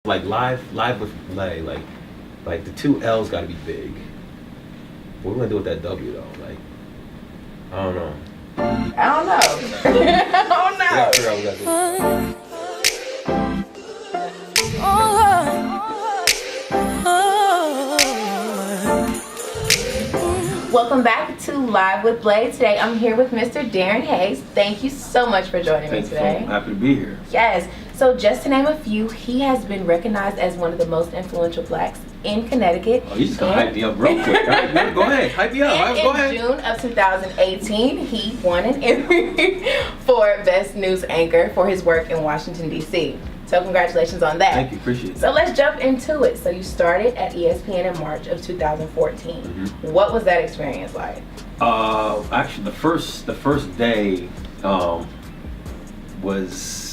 Like live with Lay, like the two L's got to be big. What are we gonna do with that W though? Like, I don't know. I don't know. I don't know. We gotta figure out what we gotta do. Welcome back to Live with Blade. Today I'm here with Mr. Darren Haynes. Thank you so much for joining me today. I'm happy to be here. Yes. So just to name a few, he has been recognized as one of the most influential blacks in Connecticut. Oh, you just gonna hype me up real quick. All right, go ahead. Hype me up. Go ahead. In June of 2018, he won an Emmy for Best News Anchor for his work in Washington D.C. So congratulations on that. Thank you, appreciate it. So let's jump into it. So you started at ESPN in March of 2014. Mm-hmm. What was that experience like? Actually, the first day was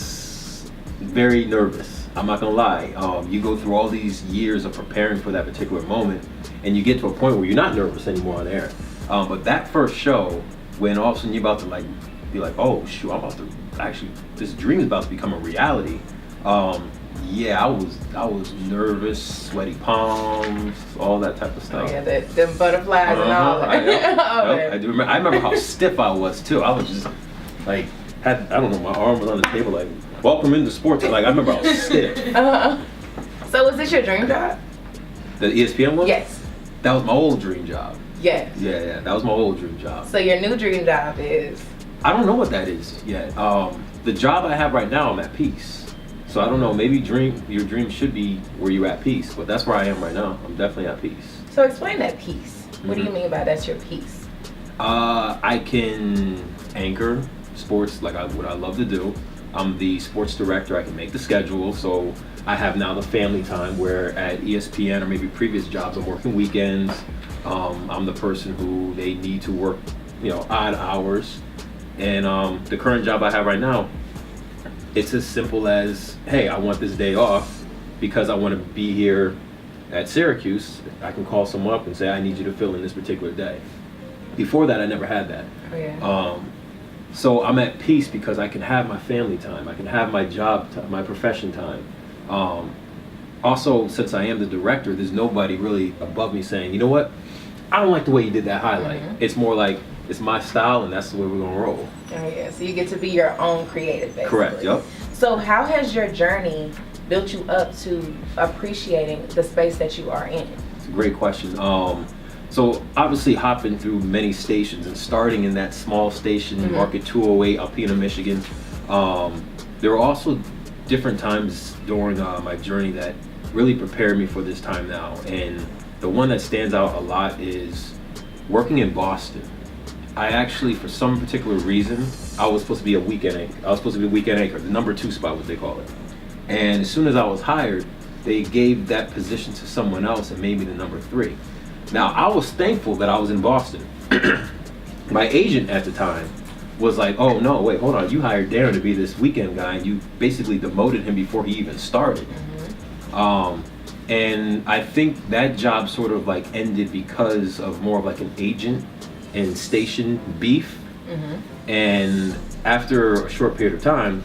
very nervous. I'm not gonna lie. You go through all these years of preparing for that particular moment, and you get to a point where you're not nervous anymore on air. But that first show, when all of a sudden you're about to be like, oh shoot, I'm about to actually, this dream is about to become a reality. Yeah, I was nervous, sweaty palms, all that type of stuff. Oh yeah, them butterflies and all that. I do remember. I remember how stiff I was too. I was just like I don't know, my arm was on the table like, welcome into sports. Like I remember I was stiff. So was this your dream job? The ESPN one? Yes. That was my old dream job. Yes. Yeah, that was my old dream job. So your new dream job is? I don't know what that is yet. The job I have right now, I'm at peace. So I don't know, maybe your dream should be where you're at peace, but that's where I am right now. I'm definitely at peace. So explain that peace. What do you mean by that's your peace? I can anchor sports like what I love to do. I'm the sports director. I can make the schedule. So I have now the family time where at ESPN or maybe previous jobs I'm working weekends. I'm the person who they need to work, odd hours. And the current job I have right now, it's as simple as, hey, I want this day off because I want to be here at Syracuse. I can call someone up and say, I need you to fill in this particular day. Before that, I never had that. Oh, yeah. So I'm at peace because I can have my family time. I can have my job, my profession time. Also, since I am the director, there's nobody really above me saying, you know what? I don't like the way you did that highlight. Mm-hmm. It's more like, it's my style and that's the way we're gonna roll. Oh yeah, so you get to be your own creative, basically. Correct, yep. So how has your journey built you up to appreciating the space that you are in? It's a great question. So obviously hopping through many stations and starting in that small station, Market 208, Alpena, Michigan. There were also different times during my journey that really prepared me for this time now. And the one that stands out a lot is working in Boston. I actually, for some particular reason, I was supposed to be a weekend anchor. I was supposed to be a weekend anchor, the number 2 spot, what they call it. And as soon as I was hired, they gave that position to someone else and made me the number 3. Now, I was thankful that I was in Boston. My agent at the time was like, oh no, wait, hold on. You hired Darren to be this weekend guy and you basically demoted him before he even started. And I think that job sort of like ended because of more of like an agent and station beef. And after a short period of time,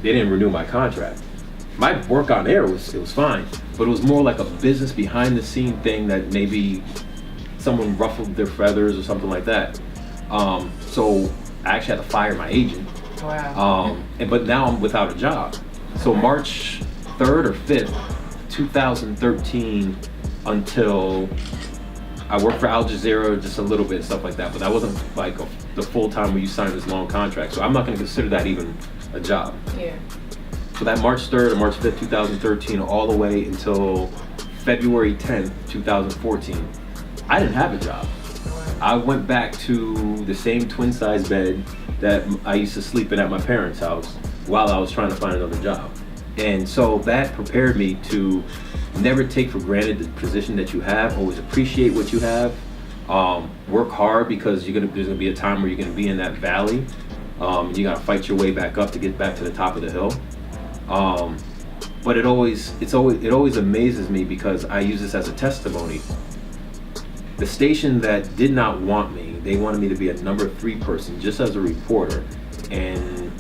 they didn't renew my contract. My work on air was fine, but it was more like a business behind the scene thing that maybe someone ruffled their feathers or something like that. So I actually had to fire my agent. Wow. But now I'm without a job. So March 3rd or 5th, 2013 until I worked for Al Jazeera just a little bit, stuff like that, but that wasn't like the full time where you sign this long contract. So I'm not going to consider that even a job. Yeah. So that March 3rd or March 5th, 2013, all the way until February 10th, 2014, I didn't have a job. I went back to the same twin size bed that I used to sleep in at my parents' house while I was trying to find another job. And so that prepared me to never take for granted the position that you have, always appreciate what you have, work hard because there's gonna be a time where you're gonna be in that valley. You gotta fight your way back up to get back to the top of the hill. But it always amazes me because I use this as a testimony. The station that did not want me, they wanted me to be a number 3 person just as a reporter. And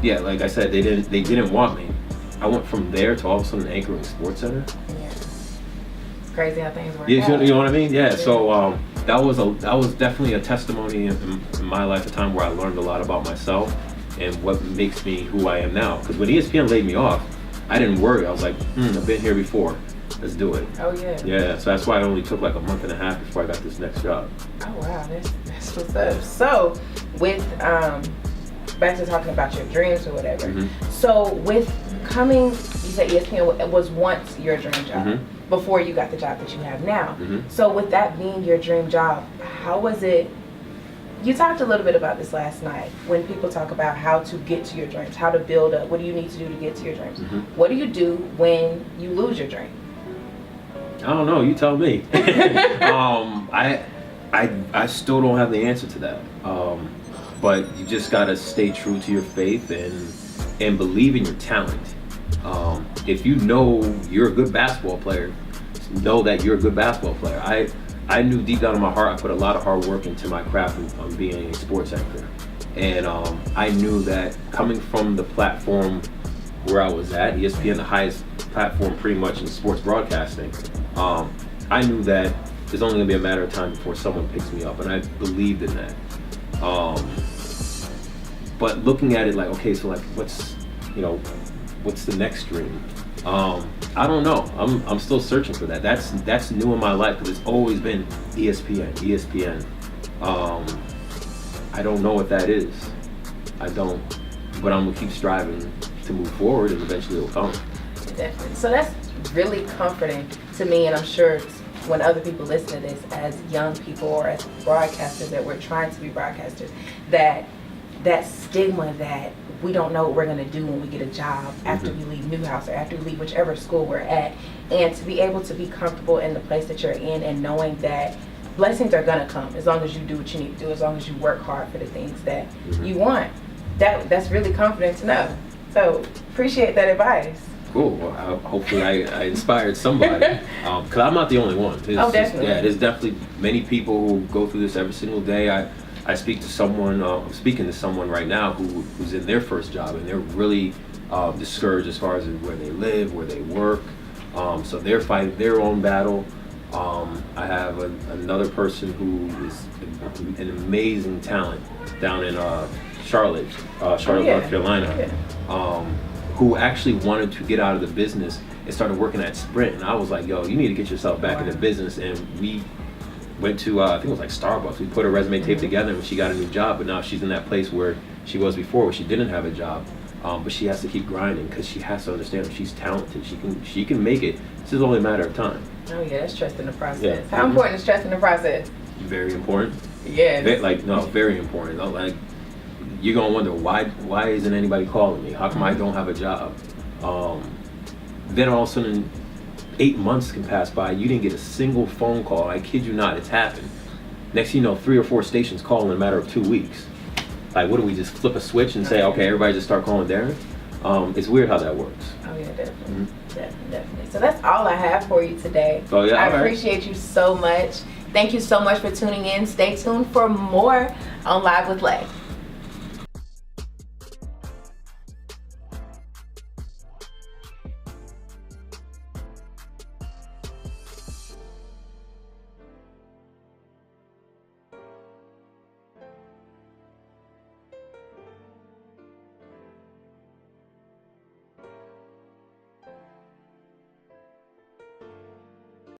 yeah, like I said, they didn't want me. I went from there to all of a sudden anchoring Sports Center. Yeah. It's crazy how things work Yeah, out. you know what I mean? Yeah. So that was definitely a testimony in my life, a time where I learned a lot about myself and what makes me who I am now. Because when ESPN laid me off, I didn't worry. I was like, I've been here before. Let's do it. Oh, yeah. Yeah, so that's why it only took like a month and a half before I got this next job. Oh, wow. That's what's up. So, with, back to talking about your dreams or whatever. Mm-hmm. So, with coming, you said ESPN was once your dream job Mm-hmm. before you got the job that you have now. Mm-hmm. So, with that being your dream job, how was it? You talked a little bit about this last night when people talk about how to get to your dreams, how to build up, what do you need to do to get to your dreams? Mm-hmm. What do you do when you lose your dream? I don't know. You tell me. I still don't have the answer to that. But you just gotta stay true to your faith and believe in your talent. If you know you're a good basketball player, know that you're a good basketball player. I knew deep down in my heart I put a lot of hard work into my craft on being a sports anchor, and I knew that coming from the platform where I was at, ESPN, the highest platform pretty much in sports broadcasting, I knew that it's only gonna be a matter of time before someone picks me up, and I believed in that. But looking at it like, okay, so like what's the next dream? I don't know. I'm still searching for that. That's new in my life because it's always been ESPN. I don't know what that is. I don't, but I'm gonna keep striving to move forward, and eventually it'll come. Definitely. So that's really comforting to me, and I'm sure when other people listen to this as young people or as broadcasters that we're trying to be broadcasters, that stigma that we don't know what we're going to do when we get a job after we leave Newhouse or after we leave whichever school we're at, and to be able to be comfortable in the place that you're in and knowing that blessings are going to come as long as you do what you need to do, as long as you work hard for the things that you want. That's really comforting to know. So appreciate that advice. Cool. Well, hopefully I inspired somebody, because I'm not the only one. Definitely. There's definitely many people who go through this every single day. I speak to someone, I'm speaking to someone right now who's in their first job, and they're really discouraged as far as where they live, where they work. So they're fighting their own battle. I have another person who is an amazing talent down in Charlotte, North Carolina, who actually wanted to get out of the business and started working at Sprint. And I was like, yo, you need to get yourself back in the business. And we went to, I think it was like Starbucks. We put a resume tape together and she got a new job. But now she's in that place where she was before, where she didn't have a job. But she has to keep grinding because she has to understand that she's talented. She can make it. It's just only a matter of time. Oh yeah, that's trust in the process. Yeah. How important is trust in the process? Very important. Yeah. Very important. Like, you're gonna wonder why isn't anybody calling me? How come I don't have a job? Then all of a sudden, 8 months can pass by. You didn't get a single phone call. I kid you not, it's happened. Next thing you know, 3 or 4 stations call in a matter of 2 weeks. Like, what do we just flip a switch and say, okay, everybody just start calling Darren? It's weird how that works. Oh yeah, definitely. Definitely. So that's all I have for you today. Oh yeah, I appreciate you so much. Thank you so much for tuning in. Stay tuned for more on Live with Lay.